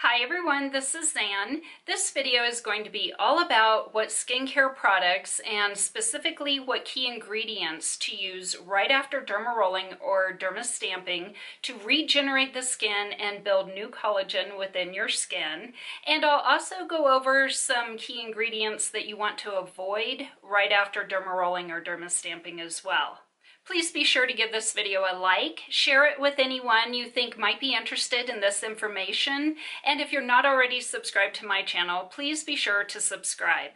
Hi everyone, this is Zan. This video is going to be all about what skincare products and specifically what key ingredients to use right after dermarolling or derma stamping to regenerate the skin and build new collagen within your skin. And I'll also go over some key ingredients that you want to avoid right after dermarolling or derma stamping as well. Please be sure to give this video a like, share it with anyone you think might be interested in this information, and if you're not already subscribed to my channel, please be sure to subscribe.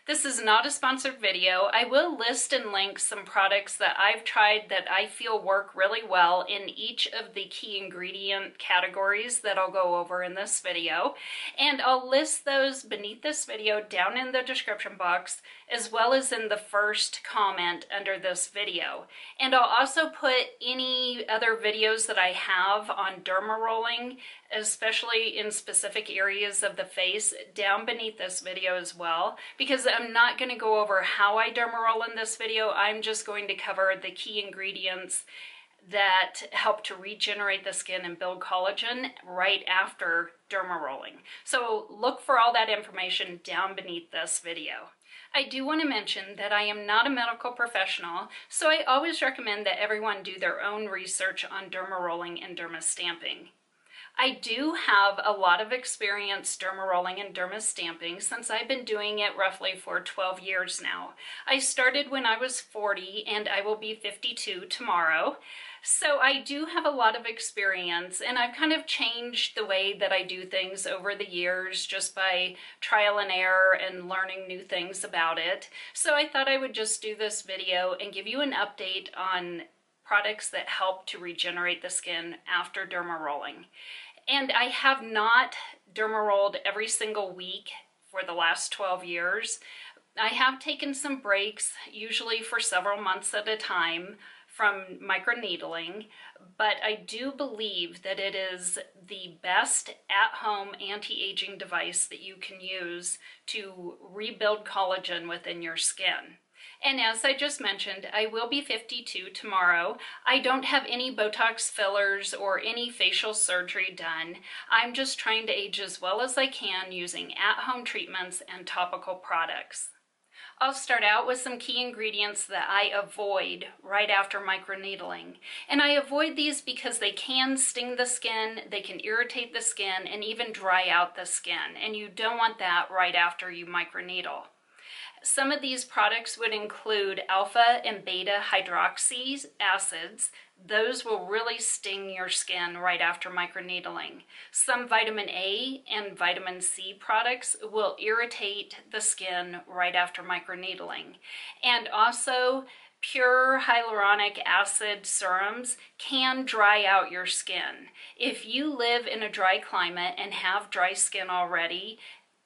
This is not a sponsored video. I will list and link some products that I've tried that I feel work really well in each of the key ingredient categories that I'll go over in this video. And I'll list those beneath this video down in the description box, as well as in the first comment under this video. And I'll also put any other videos that I have on dermarolling, especially in specific areas of the face, down beneath this video as well, because I'm not going to go over how I dermaroll in this video. I'm just going to cover the key ingredients that help to regenerate the skin and build collagen right after dermarolling. So look for all that information down beneath this video. I do want to mention that I am not a medical professional, so I always recommend that everyone do their own research on dermarolling and derma stamping. I do have a lot of experience dermarolling and derma stamping since I've been doing it roughly for 12 years now. I started when I was 40 and I will be 52 tomorrow. So I do have a lot of experience, and I've kind of changed the way that I do things over the years just by trial and error and learning new things about it. So I thought I would just do this video and give you an update on products that help to regenerate the skin after dermarolling. And I have not dermarolled every single week for the last 12 years. I have taken some breaks, usually for several months at a time, from microneedling, but I do believe that it is the best at-home anti-aging device that you can use to rebuild collagen within your skin. And as I just mentioned, I will be 52 tomorrow. I don't have any Botox fillers or any facial surgery done. I'm just trying to age as well as I can using at-home treatments and topical products. I'll start out with some key ingredients that I avoid right after microneedling. And I avoid these because they can sting the skin, they can irritate the skin, and even dry out the skin. And you don't want that right after you microneedle. Some of these products would include alpha and beta hydroxy acids. Those will really sting your skin right after microneedling. Some vitamin A and vitamin C products will irritate the skin right after microneedling. And also, pure hyaluronic acid serums can dry out your skin. If you live in a dry climate and have dry skin already,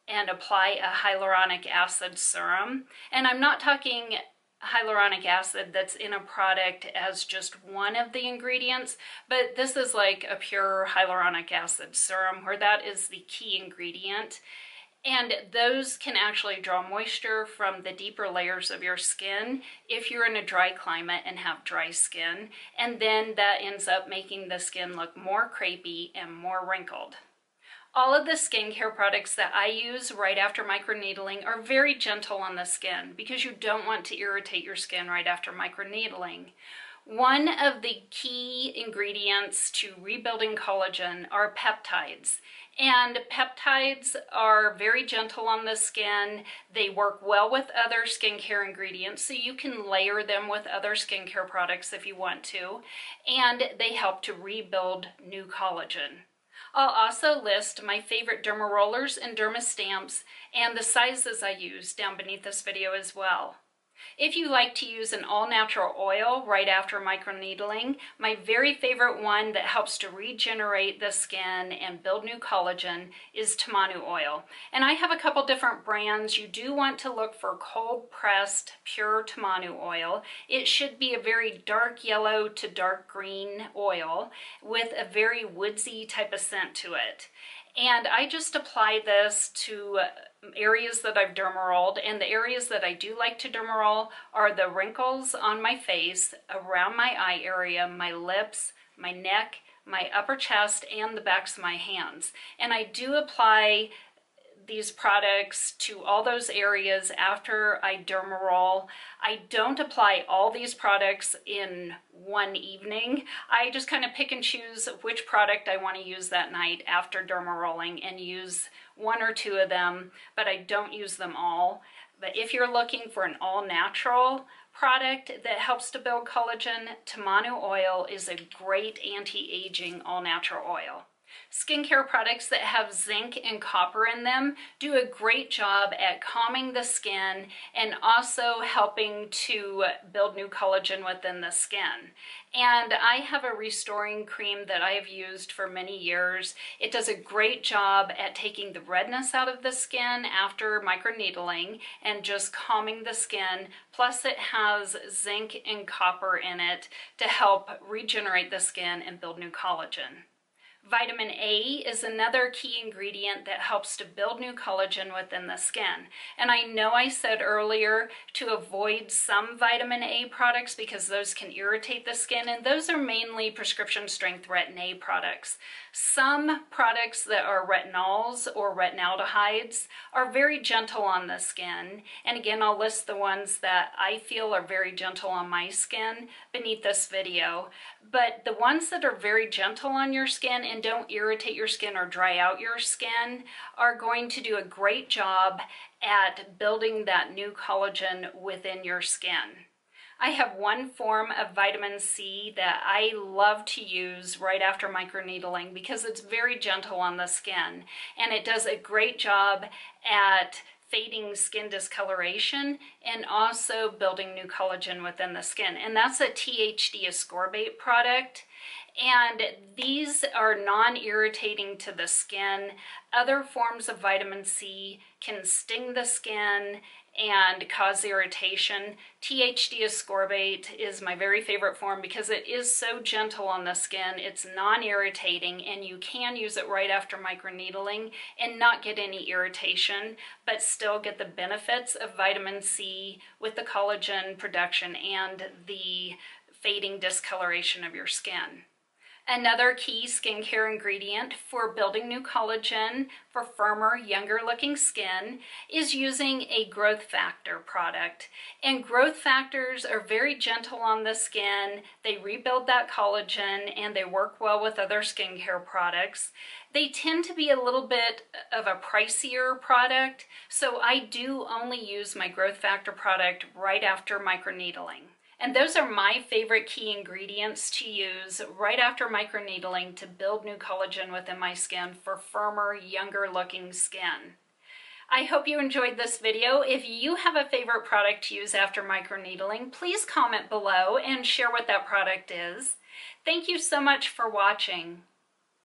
and apply a hyaluronic acid serum. And I'm not talking hyaluronic acid that's in a product as just one of the ingredients, but this is like a pure hyaluronic acid serum where that is the key ingredient. And those can actually draw moisture from the deeper layers of your skin if you're in a dry climate and have dry skin. And then that ends up making the skin look more crepey and more wrinkled. All of the skincare products that I use right after microneedling are very gentle on the skin because you don't want to irritate your skin right after microneedling. One of the key ingredients to rebuilding collagen are peptides. And peptides are very gentle on the skin. They work well with other skincare ingredients, so you can layer them with other skincare products if you want to. And they help to rebuild new collagen. I'll also list my favorite derma rollers and derma stamps and the sizes I use down beneath this video as well. If you like to use an all-natural oil right after microneedling, my very favorite one that helps to regenerate the skin and build new collagen is TAMANU oil. And I have a couple different brands. You do want to look for cold-pressed, pure TAMANU oil. It should be a very dark yellow to dark green oil with a very woodsy type of scent to it. And I just apply this to areas that I've dermarolled, and the areas that I do like to dermaroll are the wrinkles on my face, around my eye area, my lips, my neck, my upper chest, and the backs of my hands. And I do apply these products to all those areas after I dermaroll. I don't apply all these products in one evening. I just kind of pick and choose which product I want to use that night after dermarolling and use one or two of them, but I don't use them all. But if you're looking for an all-natural product that helps to build collagen, TAMANU oil is a great anti-aging all-natural oil. Skincare products that have zinc and copper in them do a great job at calming the skin and also helping to build new collagen within the skin. And I have a restoring cream that I have used for many years. It does a great job at taking the redness out of the skin after microneedling and just calming the skin. Plus it has zinc and copper in it to help regenerate the skin and build new collagen. Vitamin A is another key ingredient that helps to build new collagen within the skin. And I know I said earlier to avoid some vitamin A products because those can irritate the skin, and those are mainly prescription strength retin A products. Some products that are retinols or retinaldehydes are very gentle on the skin. And again, I'll list the ones that I feel are very gentle on my skin beneath this video. But the ones that are very gentle on your skin and don't irritate your skin or dry out your skin are going to do a great job at building that new collagen within your skin. I have one form of vitamin C that I love to use right after microneedling because it's very gentle on the skin and it does a great job at fading skin discoloration and also building new collagen within the skin. And that's a THD ascorbate product. And these are non-irritating to the skin. Other forms of vitamin C can sting the skin and cause irritation. THD ascorbate is my very favorite form because it is so gentle on the skin. It's non-irritating and you can use it right after microneedling and not get any irritation, but still get the benefits of vitamin C with the collagen production and the fading discoloration of your skin. Another key skincare ingredient for building new collagen for firmer, younger looking skin is using a growth factor product. And growth factors are very gentle on the skin. They rebuild that collagen and they work well with other skincare products. They tend to be a little bit of a pricier product, so I do only use my growth factor product right after microneedling. And those are my favorite key ingredients to use right after microneedling to build new collagen within my skin for firmer, younger looking skin. I hope you enjoyed this video. If you have a favorite product to use after microneedling, please comment below and share what that product is. Thank you so much for watching.